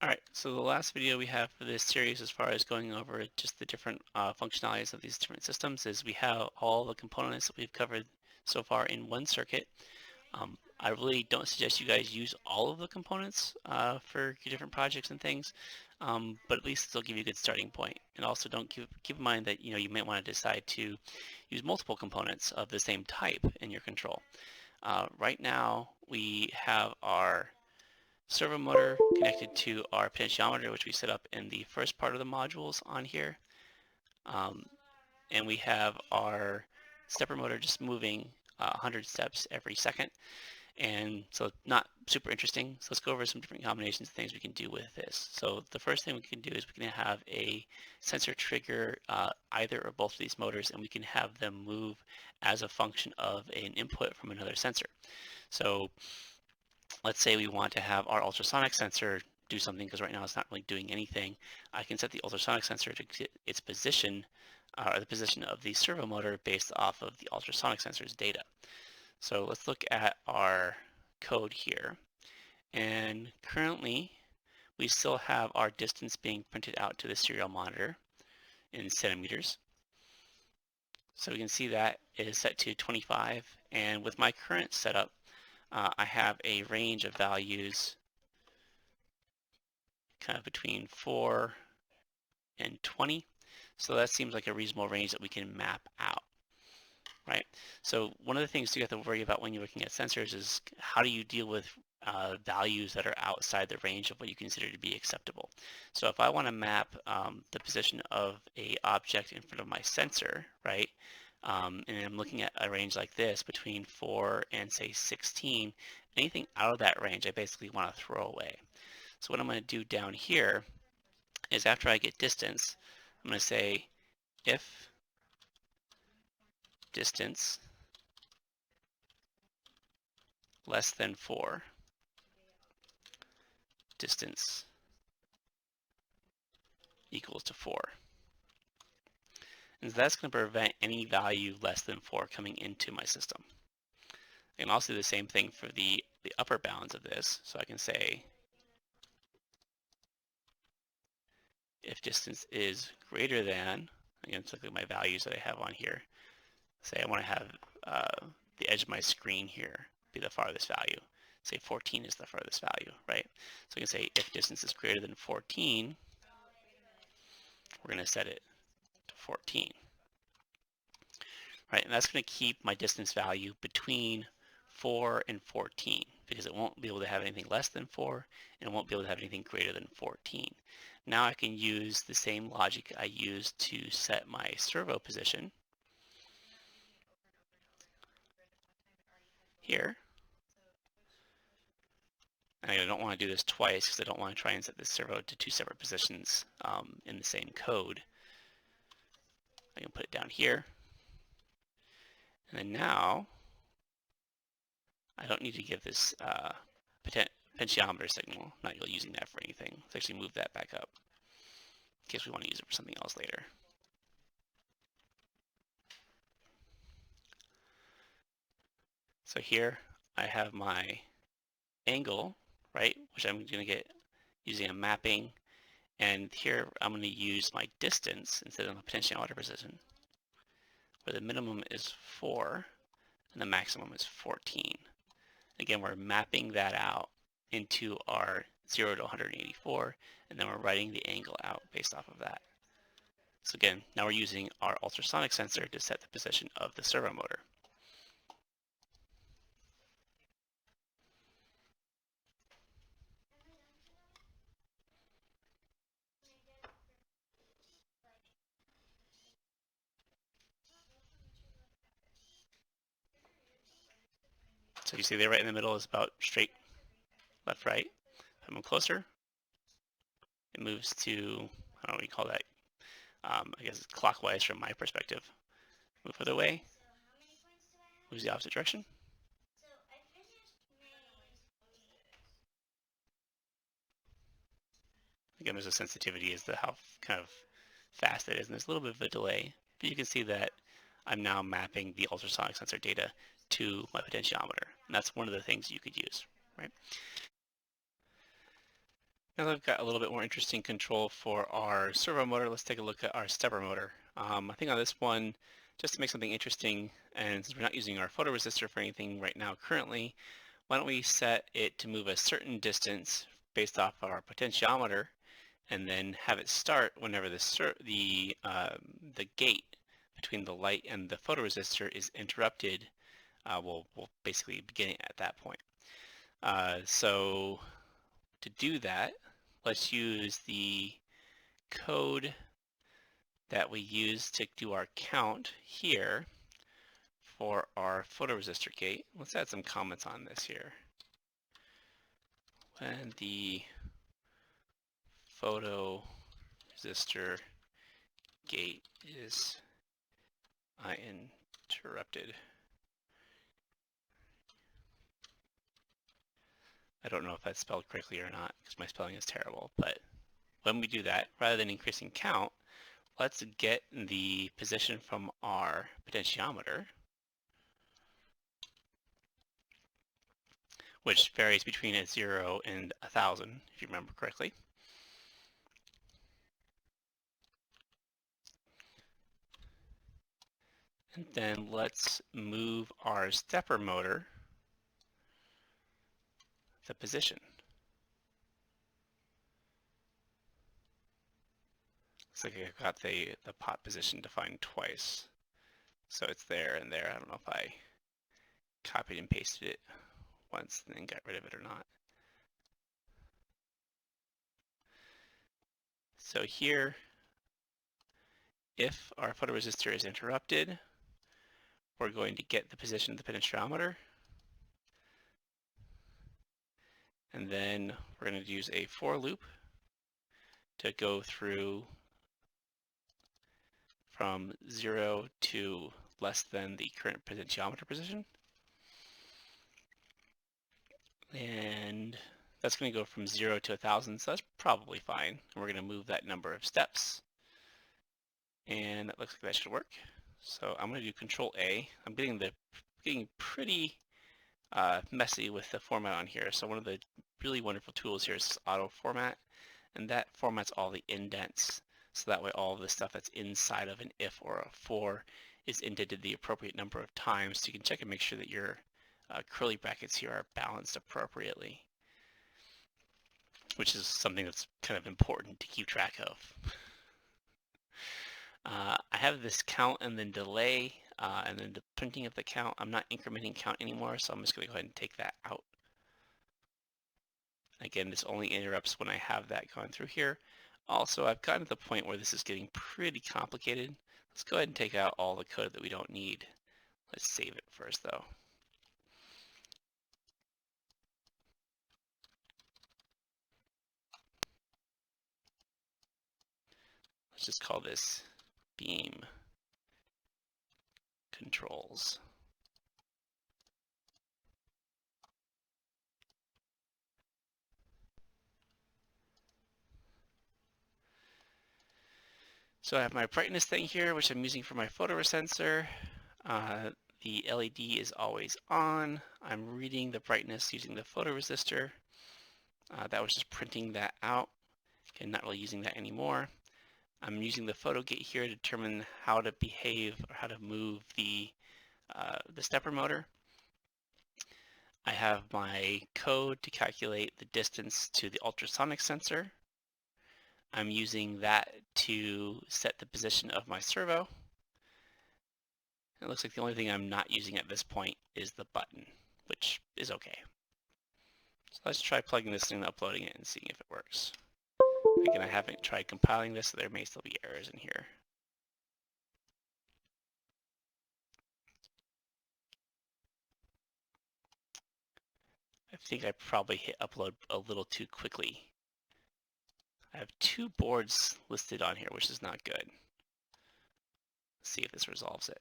Alright, so the last video we have for this series as far as going over just the different functionalities of these different systems is we have all the components that we've covered so far in one circuit. I really don't suggest you guys use all of the components for your different projects and things, but at least they'll give you a good starting point. And also don't keep in mind that you might want to decide to use multiple components of the same type in your control. Right now we have our servo motor connected to our potentiometer, which we set up in the first part of the modules on here. And we have our stepper motor just moving 100 steps every second. And so not super interesting. So let's go over some different combinations of things we can do with this. So the first thing we can do is we can have a sensor trigger either or both of these motors, and we can have them move as a function of an input from another sensor. So let's say we want to have our ultrasonic sensor do something, because right now it's not really doing anything. I can set the ultrasonic sensor to get its position, or the position of the servo motor based off of the ultrasonic sensor's data. So let's look at our code here. And currently, we still have our distance being printed out to the serial monitor in centimeters. So we can see that it is set to 25. And with my current setup, I have a range of values kind of between 4 and 20. So that seems like a reasonable range that we can map out, right? So one of the things you have to worry about when you're looking at sensors is how do you deal with values that are outside the range of what you consider to be acceptable. So if I want to map the position of a object in front of my sensor, right, and I'm looking at a range like this between 4 and say 16, anything out of that range I basically want to throw away. So what I'm going to do down here is after I get distance, I'm going to say if distance less than 4, distance equals to 4. And so that's going to prevent any value less than 4 coming into my system. I can also do the same thing for the upper bounds of this. So I can say if distance is greater than, again, let's look at my values that I have on here. Say I want to have the edge of my screen here be the farthest value. Say 14 is the farthest value, right? So we can say if distance is greater than 14, we're going to set it to 14. Right, and that's going to keep my distance value between 4 and 14, because it won't be able to have anything less than 4, and it won't be able to have anything greater than 14. Now I can use the same logic I used to set my servo position here. And I don't want to do this twice because I don't want to try and set this servo to 2 separate positions in the same code. I can put it down here. And then now I don't need to give this potentiometer signal. I'm not really using that for anything. Let's actually move that back up in case we want to use it for something else later. So here I have my angle, right, which I'm going to get using a mapping. And here I'm going to use my distance instead of a potentiometer position, where the minimum is 4 and the maximum is 14. Again, we're mapping that out into our 0 to 184, and then we're writing the angle out based off of that. So again, now we're using our ultrasonic sensor to set the position of the servo motor. So you see there right in the middle is about straight left, right. If I move closer, it moves to, I don't know what you call that. I guess it's clockwise from my perspective. Move further away, moves the opposite direction. Again, there's a sensitivity as to how kind of fast it is, and there's a little bit of a delay. But you can see that I'm now mapping the ultrasonic sensor data to my potentiometer. And that's one of the things you could use, right? Now that I've got a little bit more interesting control for our servo motor, let's take a look at our stepper motor. I think on this one, just to make something interesting, and since we're not using our photoresistor for anything right now currently, why don't we set it to move a certain distance based off our potentiometer, and then have it start whenever the gate between the light and the photoresistor is interrupted. We'll basically begin it at that point. So to do that, let's use the code that we use to do our count here for our photoresistor gate. Let's add some comments on this here. When the photoresistor gate is interrupted. I don't know if that's spelled correctly or not because my spelling is terrible, but when we do that, rather than increasing count, let's get the position from our potentiometer, which varies between a 0 and 1,000, if you remember correctly. And then let's move our stepper motor the position. Looks like I've got the pot position defined twice. So it's there and there. I don't know if I copied and pasted it once and then got rid of it or not. So here, if our photoresistor is interrupted, we're going to get the position of the potentiometer, and then we're going to use a for loop to go through from 0 to less than the current potentiometer position. And that's going to go from 0 to 1,000, so that's probably fine. And we're going to move that number of steps. And that looks like that should work. So I'm going to do Control A. I'm getting pretty messy with the format on here. So one of the really wonderful tools here is auto format, and that formats all the indents. So that way all of the stuff that's inside of an if or a for is indented the appropriate number of times, so you can check and make sure that your curly brackets here are balanced appropriately, which is something that's kind of important to keep track of. I have this count and then delay, and then the printing of the count. I'm not incrementing count anymore, so I'm just going to go ahead and take that out. Again, this only interrupts when I have that going through here. Also, I've gotten to the point where this is getting pretty complicated. Let's go ahead and take out all the code that we don't need. Let's save it first, though. Let's just call this BEaM controls. So I have my brightness thing here, which I'm using for my photoresensor. The LED is always on. I'm reading the brightness using the photoresistor. That was just printing that out. Again, not really using that anymore. I'm using the photo gate here to determine how to behave or how to move the stepper motor. I have my code to calculate the distance to the ultrasonic sensor. I'm using that to set the position of my servo. It looks like the only thing I'm not using at this point is the button, which is okay. So let's try plugging this in and uploading it and seeing if it works. Again, I haven't tried compiling this, so there may still be errors in here. I think I probably hit upload a little too quickly. I have 2 boards listed on here, which is not good. Let's see if this resolves it.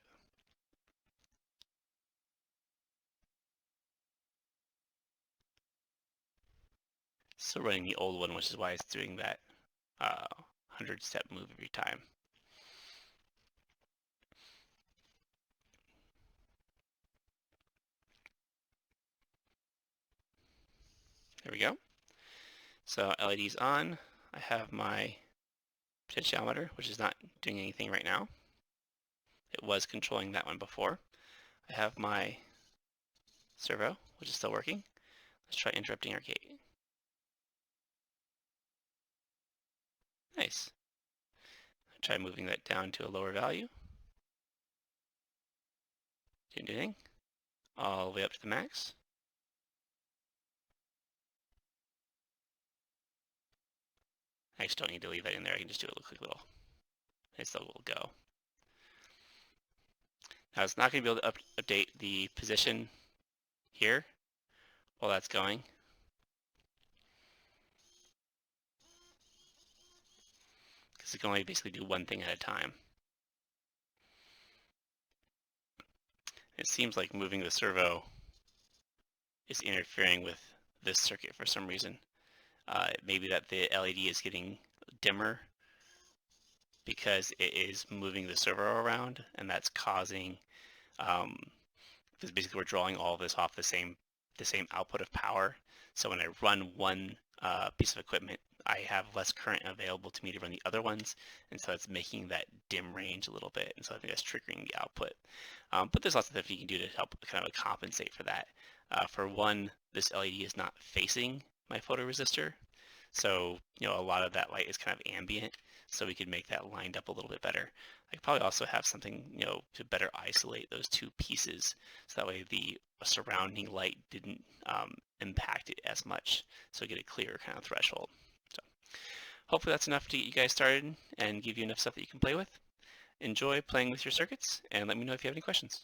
Still running the old one, which is why it's doing that 100-step move every time. There we go. So LED's on. I have my potentiometer, which is not doing anything right now. It was controlling that one before. I have my servo, which is still working. Let's try interrupting our gate. Nice. Try moving that down to a lower value. Didn't do anything. All the way up to the max. I just don't need to leave that in there. I can just do a quick little, it still will go. Now it's not going to be able to update the position here while that's going. Because it can only basically do one thing at a time. It seems like moving the servo is interfering with this circuit for some reason. Maybe that the LED is getting dimmer because it is moving the servo around, and that's causing, because basically we're drawing all of this off the same output of power. So when I run one piece of equipment, I have less current available to me to run the other ones, and so it's making that dim range a little bit, and so I think that's triggering the output. But there's lots of stuff you can do to help kind of compensate for that. For one, this LED is not facing my photoresistor, so a lot of that light is kind of ambient, so we could make that lined up a little bit better. I could probably also have something to better isolate those two pieces, so that way the surrounding light didn't impact it as much, so we get a clearer kind of threshold. So hopefully that's enough to get you guys started and give you enough stuff that you can play with. Enjoy playing with your circuits, and let me know if you have any questions.